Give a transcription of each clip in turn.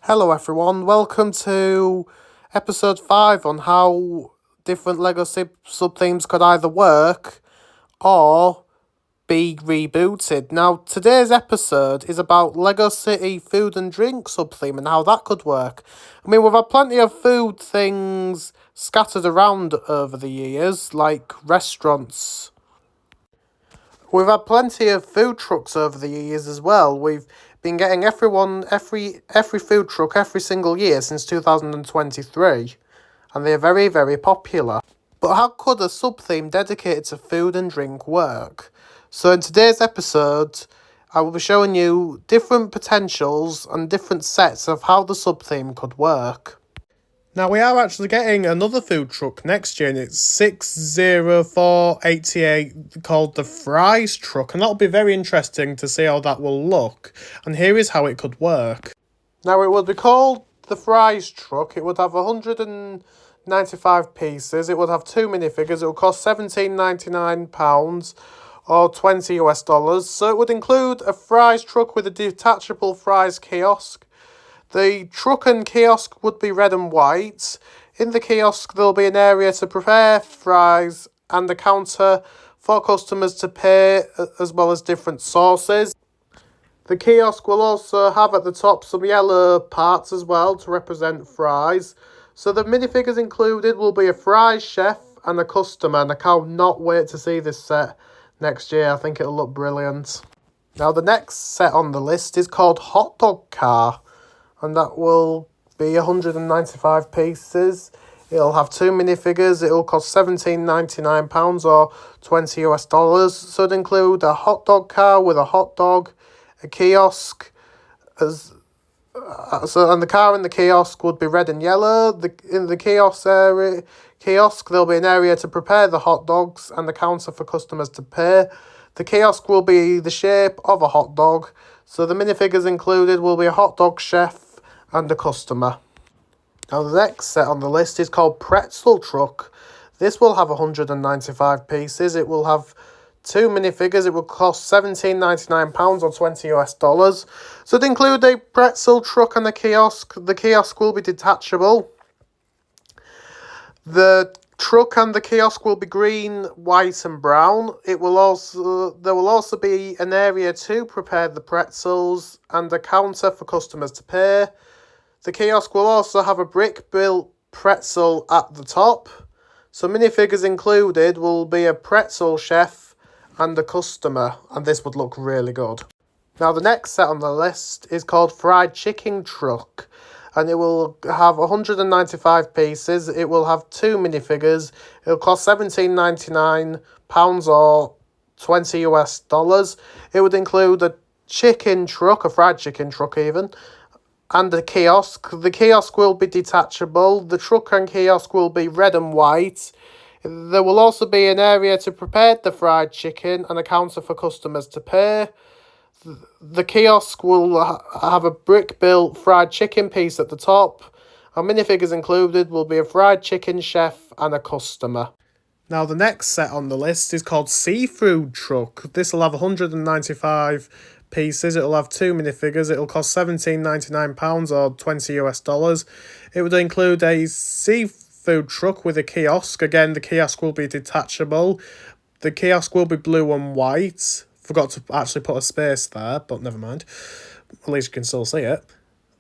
Hello everyone, welcome to episode 5 on how different Lego Subthemes could either work or be rebooted. Now, today's episode is about Lego City food and drink subtheme and how that could work. I mean, we've had plenty of food things scattered around over the years, like restaurants. We've had plenty of food trucks over the years as well. We've been getting every food truck every single year since 2023, and they're very, very popular. But how could a subtheme dedicated to food and drink work? So in today's episode, I will be showing you different potentials and different sets of how the subtheme could work. Now, we are actually getting another food truck next year, and it's 60488, called the Fries Truck, and that'll be very interesting to see how that will look. And here is how it could work. Now, it would be called the Fries Truck. It would have 195 pieces. It would have 2 minifigures. It would cost £17.99 or $20. So it would include a fries truck with a detachable fries kiosk. The truck and kiosk would be red and white. In the kiosk, there'll be an area to prepare fries and a counter for customers to pay, as well as different sauces. The kiosk will also have at the top some yellow parts as well to represent fries. So the minifigures included will be a fries chef and a customer, and I cannot wait to see this set next year. I think it'll look brilliant. Now, the next set on the list is called Hot Dog Car, and that will be 195 pieces. It'll have 2 minifigures. It'll cost £17.99 or $20. So it'd include a hot dog car with a hot dog, a kiosk, and the car and the kiosk would be red and yellow. In the kiosk there'll be an area to prepare the hot dogs and the counter for customers to pay. The kiosk will be the shape of a hot dog. So the minifigures included will be a hot dog chef and a customer. Now, the next set on the list is called Pretzel Truck. This will have 195 pieces. It will have 2 minifigures. It will cost £17.99 or $20. So it include a pretzel truck and a kiosk. The kiosk will be detachable. The truck and the kiosk will be green, white and brown. There will also be an area to prepare the pretzels and a counter for customers to pay. The kiosk will also have a brick-built pretzel at the top. So minifigures included will be a pretzel chef and a customer, and this would look really good. Now, the next set on the list is called Fried Chicken Truck, and it will have 195 pieces. It will have 2 minifigures. It will cost £17.99 or $20. It would include a chicken truck, a fried chicken truck even, and a kiosk. The kiosk will be detachable. The truck and kiosk will be red and white. There will also be an area to prepare the fried chicken and a counter for customers to pay. The kiosk will have a brick-built fried chicken piece at the top. And minifigures included will be a fried chicken chef and a customer. Now, the next set on the list is called Seafood Truck. This will have 195 pieces. It'll have 2 minifigures. It'll cost £17.99 or $20. It would include a seafood truck with a kiosk. Again, the kiosk will be detachable. The kiosk will be blue and white. Forgot to actually put a space there, but never mind. At least you can still see it.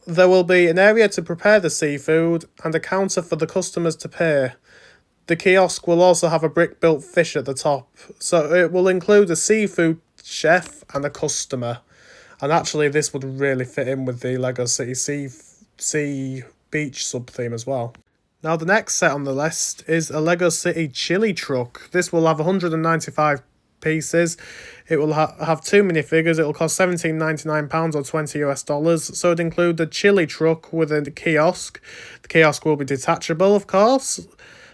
There will be an area to prepare the seafood and a counter for the customers to pay. The kiosk will also have a brick-built fish at the top. So it will include a seafood chef and a customer. And actually, this would really fit in with the Lego City Sea Beach subtheme as well. Now, the next set on the list is a Lego City Chili Truck. This will have 195 pieces. It will have 2 minifigures. It will cost £17.99 or $20. So it include a chili truck with a kiosk. The kiosk will be detachable, of course.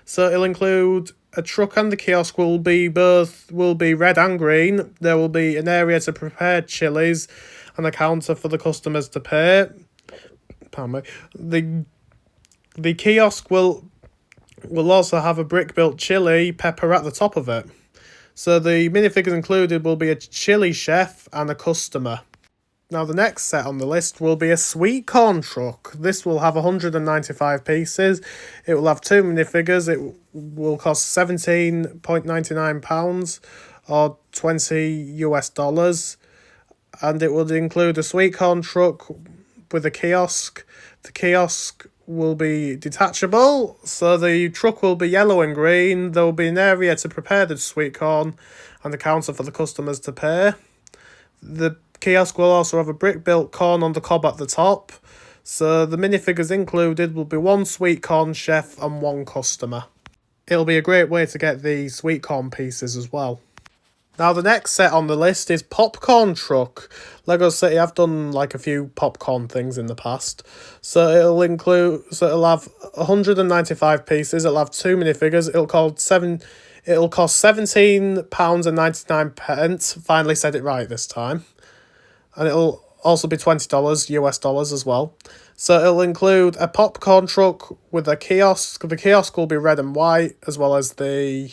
So it'll include a truck and the kiosk will be red and green. There will be an area to prepare chilies and a counter for the customers to pay. Pardon me. The kiosk will also have a brick-built chili pepper at the top of it. So the minifigures included will be a chili chef and a customer. Now the next set on the list will be a sweet corn truck. This will have 195 pieces. It will have 2 minifigures. It will cost £17.99 or $20. And it will include a sweet corn truck with a kiosk. The kiosk will be detachable, so the truck will be yellow and green. There will be an area to prepare the sweet corn and a counter for the customers to pay. The kiosk will also have a brick-built corn on the cob at the top. So the minifigures included will be 1 sweet corn chef and 1 customer. It'll be a great way to get the sweet corn pieces as well. Now the next set on the list is popcorn truck. Lego City have done like a few popcorn things in the past. So it'll have 195 pieces, it'll have 2 minifigures, it'll cost £17.99. Finally said it right this time. And it'll also be $20 US dollars as well. So it'll include a popcorn truck with a kiosk. The kiosk will be red and white, as well as the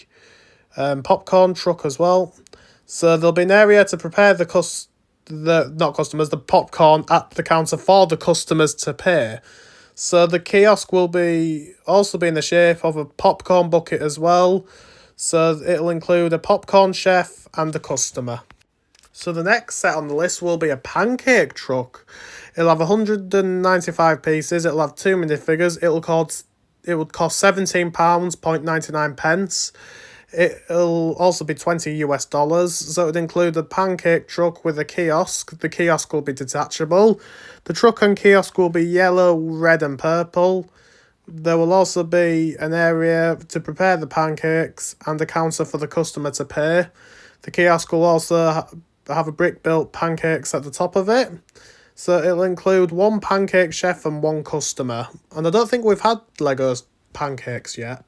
popcorn truck as well. So there'll be an area to prepare the popcorn at the counter for the customers to pay. So the kiosk will also be in the shape of a popcorn bucket as well. So it'll include a popcorn chef and a customer. So the next set on the list will be a pancake truck. It'll have 195 pieces. It'll have 2 minifigures. It will cost £17.99. It'll also be $20 US dollars. So it would include a pancake truck with a kiosk. The kiosk will be detachable. The truck and kiosk will be yellow, red and purple. There will also be an area to prepare the pancakes and a counter for the customer to pay. The kiosk will also have a brick-built pancakes at the top of it. So it'll include 1 pancake chef and 1 customer. And I don't think we've had Lego's pancakes yet.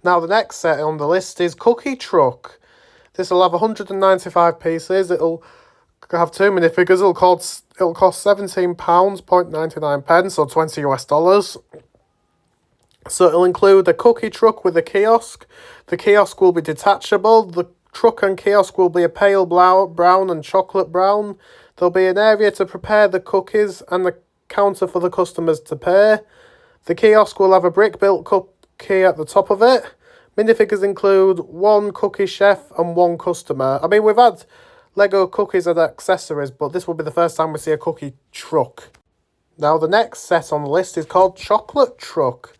Now the next set on the list is cookie truck. This will have 195 pieces. It'll have 2 minifigures. It'll cost £17.99 or $20 US dollars. So it'll include a cookie truck with a kiosk. The kiosk will be detachable. The truck and kiosk will be a pale brown and chocolate brown. There'll be an area to prepare the cookies and the counter for the customers to pay. The kiosk will have a brick-built cookie at the top of it. Minifigures include 1 cookie chef and 1 customer. I mean, we've had Lego cookies and accessories, but this will be the first time we see a cookie truck. Now, the next set on the list is called chocolate truck.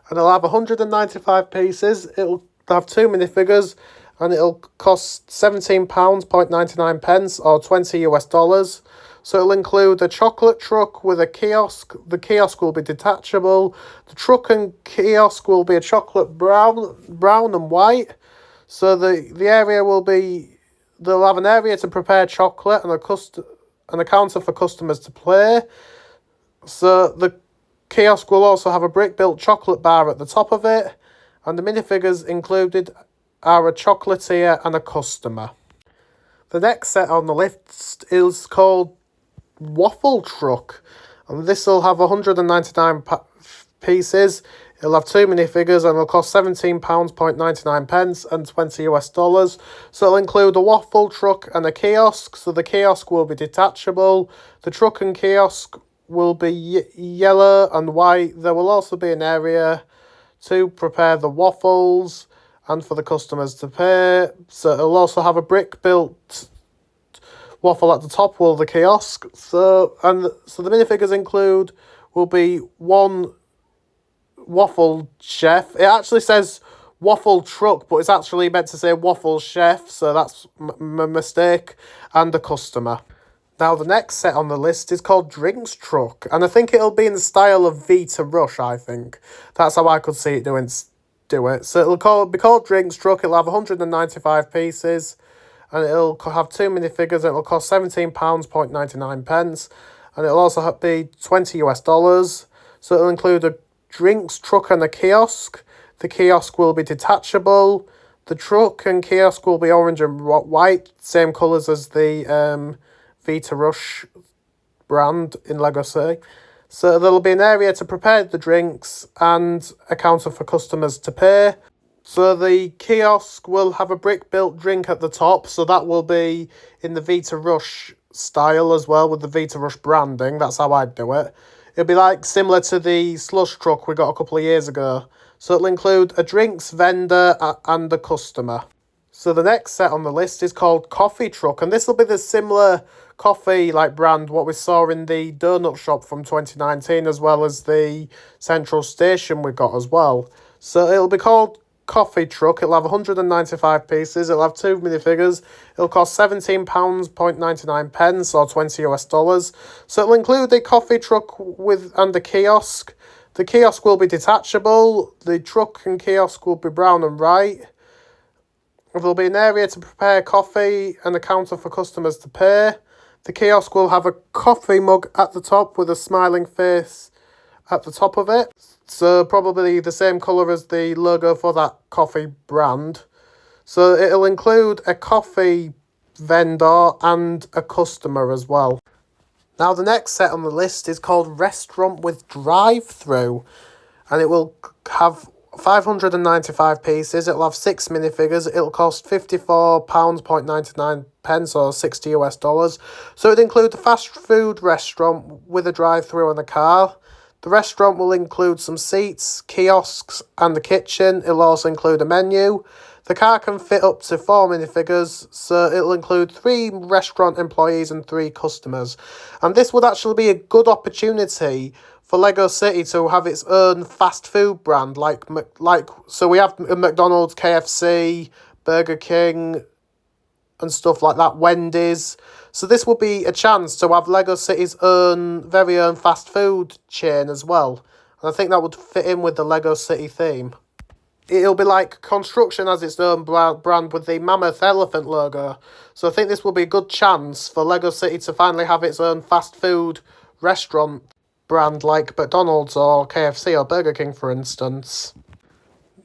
And it'll have 195 pieces. It'll have 2 minifigures. And it'll cost £17.99 or $20 US dollars. So it'll include a chocolate truck with a kiosk. The kiosk will be detachable. The truck and kiosk will be a chocolate brown and white. So the area will be, they'll have an area to prepare chocolate and a counter for customers to play. So the kiosk will also have a brick-built chocolate bar at the top of it. And the minifigures included are a chocolatier and a customer. The next set on the list is called waffle truck, and this will have 199 pieces. It'll have 2 minifigures and it'll cost £17.99 and $20 US dollars. So it'll include a waffle truck and a kiosk. So the kiosk will be detachable. The truck and kiosk will be yellow and white. There will also be an area to prepare the waffles and for the customers to pay. So it'll also have a brick-built waffle at the top will the kiosk. So the minifigures will be 1 waffle chef. It actually says waffle truck, but it's actually meant to say waffle chef, so that's my mistake, and a customer. Now the next set on the list is called drinks truck, and I think it'll be in the style of Vita Rush, I think. That's how I could see it do it. So it'll be called drinks truck. It'll have 195 pieces, and it'll have 2 minifigures. It'll cost £17.99, and it'll also be $20 US dollars. So it'll include a drinks truck and a kiosk. The kiosk will be detachable. The truck and kiosk will be orange and white, same colours as the Vita Rush brand in Lego City. So there'll be an area to prepare the drinks and a counter for customers to pay. So the kiosk will have a brick-built drink at the top, so that will be in the Vita Rush style as well with the Vita Rush branding. That's how I'd do it. It'll be like similar to the slush truck we got a couple of years ago. So it'll include a drinks vendor and a customer. So the next set on the list is called Coffee Truck, and this will be the similar coffee like brand what we saw in the donut shop from 2019, as well as the central station we got as well. So it'll be called Coffee Truck. It'll have 195 pieces. It'll have 2 minifigures. It'll cost £17.99 pence or $20. So it'll include a coffee truck and a kiosk. The kiosk will be detachable. The truck and kiosk will be brown and white. There'll be an area to prepare coffee and a counter for customers to pay. The kiosk will have a coffee mug at the top with a smiling face at the top of it. So probably the same colour as the logo for that coffee brand. So it'll include a coffee vendor and a customer as well. Now the next set on the list is called Restaurant with Drive-Through. And it will have 595 pieces. It'll have 6 minifigures. It'll cost £54.99 pence or $60. So it'd include the fast food restaurant with a drive-through and a car. The restaurant will include some seats, kiosks, and the kitchen. It'll also include a menu. The car can fit up to 4 minifigures, so it'll include 3 restaurant employees and 3 customers. And this would actually be a good opportunity for Lego City to have its own fast food brand, so we have McDonald's, KFC, Burger King, and stuff like that, Wendy's. So this will be a chance to have Lego City's very own fast food chain as well. And I think that would fit in with the Lego City theme. It'll be like construction as its own brand with the mammoth elephant logo. So I think this will be a good chance for Lego City to finally have its own fast food restaurant brand like McDonald's or KFC or Burger King, for instance.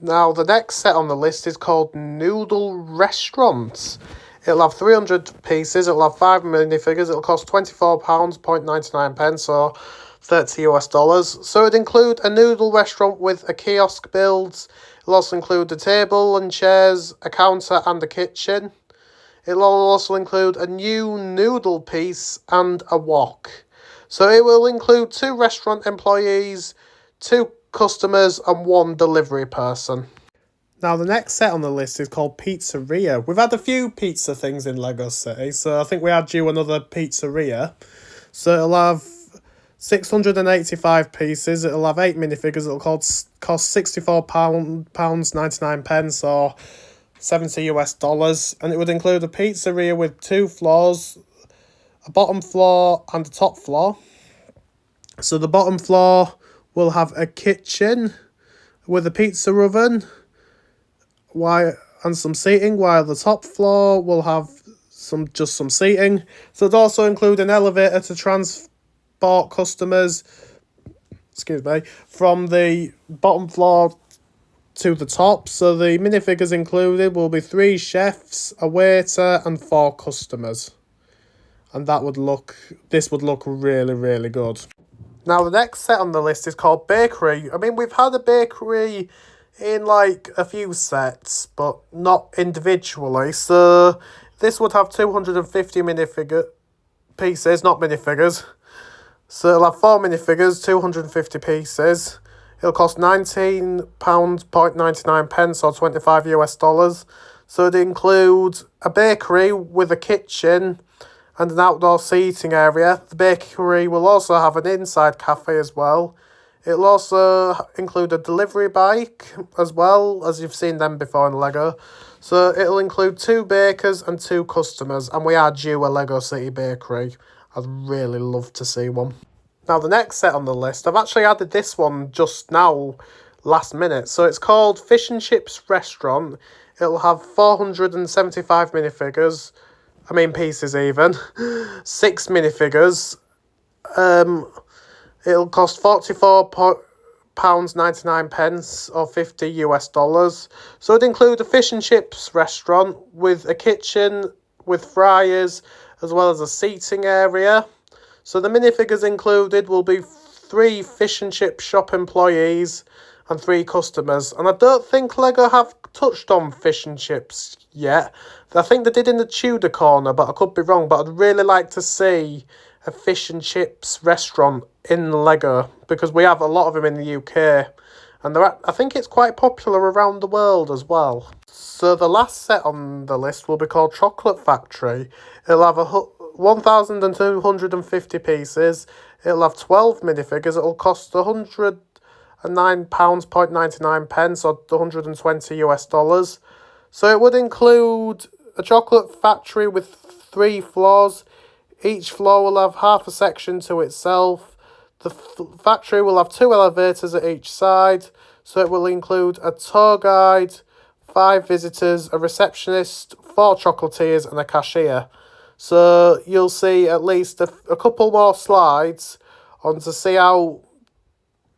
Now, the next set on the list is called Noodle Restaurants. It'll have 300 pieces, it'll have 5 minifigures, it'll cost £24.99 pence or $30. So it'd include a noodle restaurant with a kiosk build. It'll also include a table and chairs, a counter and a kitchen. It'll also include a new noodle piece and a wok. So it will include 2 restaurant employees, 2 customers and 1 delivery person. Now the next set on the list is called Pizzeria. We've had a few pizza things in Lego City, so I think we are due another pizzeria. So it'll have 685 pieces, it'll have 8 minifigures, it'll cost £64.99 pence or $70, and it would include a pizzeria with 2 floors, a bottom floor and a top floor. So the bottom floor will have a kitchen with a pizza oven and some seating, while the top floor will have some seating. So it'd also include an elevator to transport customers, from the bottom floor to the top. So the minifigures included will be 3 chefs, a waiter and 4 customers. And this would look really, really good. Now the next set on the list is called Bakery. I mean, we've had a bakery in like a few sets, but not individually. So this would have 250 pieces, not minifigures. So it'll have 4 minifigures, 250 pieces. It'll cost £19.99 pence or $25. So it includes a bakery with a kitchen and an outdoor seating area. The bakery will also have an inside cafe as well. It'll also include a delivery bike as well, as you've seen them before in Lego. So it'll include 2 bakers and 2 customers, and we are due a Lego City bakery. I'd really love to see one. Now the next set on the list, I've actually added this one just now, last minute. So it's called Fish and Chips Restaurant. It'll have 475 minifigures. Pieces even. 6 minifigures. It'll cost £44.99 pence or $50. So it'd include a fish and chips restaurant with a kitchen with fryers as well as a seating area. So the minifigures included will be 3 fish and chip shop employees and 3 customers. And I don't think Lego have touched on fish and chips yet. I think they did in the Tudor corner, but I could be wrong. But I'd really like to see a fish and chips restaurant in Lego, because we have a lot of them in the UK, and I think it's quite popular around the world as well. So the last set on the list will be called Chocolate Factory. It'll have 1,250 pieces. It'll have 12 minifigures. It'll cost £109.99, or $120 US. So it would include a chocolate factory with 3 floors. Each floor will have half a section to itself. The factory will have 2 elevators at each side. So it will include a tour guide, 5 visitors, a receptionist, 4 chocolatiers, and a cashier. So you'll see at least a couple more slides on to see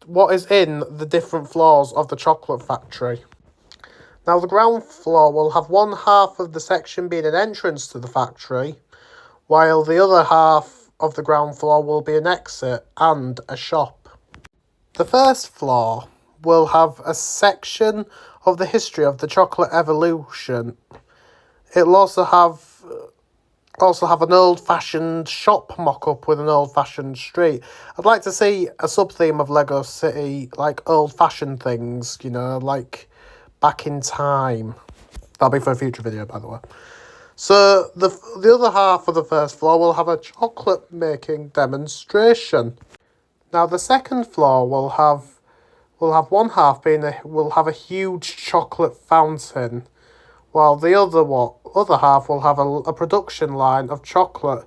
what is in the different floors of the chocolate factory. Now, the ground floor will have one half of the section being an entrance to the factory, while the other half of the ground floor will be an exit and a shop. The first floor will have a section of the history of the chocolate evolution. It'll also have an old-fashioned shop mock-up with an old-fashioned street. I'd like to see a sub-theme of Lego City, like old-fashioned things, like back in time. That'll be for a future video, by the way. So the other half of the first floor will have a chocolate making demonstration. Now the second floor will have one half will have a huge chocolate fountain, while the other half will have a production line of chocolate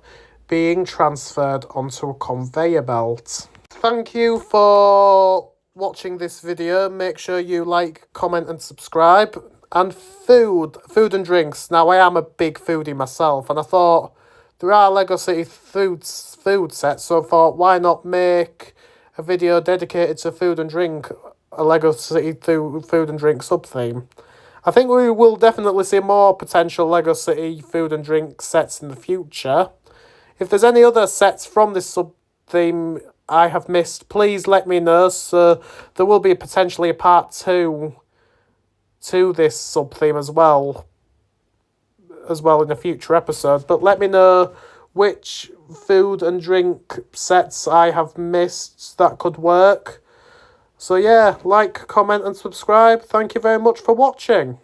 being transferred onto a conveyor belt. Thank you for watching this video. Make sure you like, comment and subscribe. And food and drinks. Now, I am a big foodie myself, and I thought there are Lego City food sets, so I thought, why not make a video dedicated to food and drink, a Lego City food and drink sub-theme. I think we will definitely see more potential Lego City food and drink sets in the future. If there's any other sets from this sub-theme I have missed, please let me know. So there will be potentially a part 2 to this sub-theme as well in a future episode. But let me know which food and drink sets I have missed that could work. So yeah, like, comment and subscribe. Thank you very much for watching.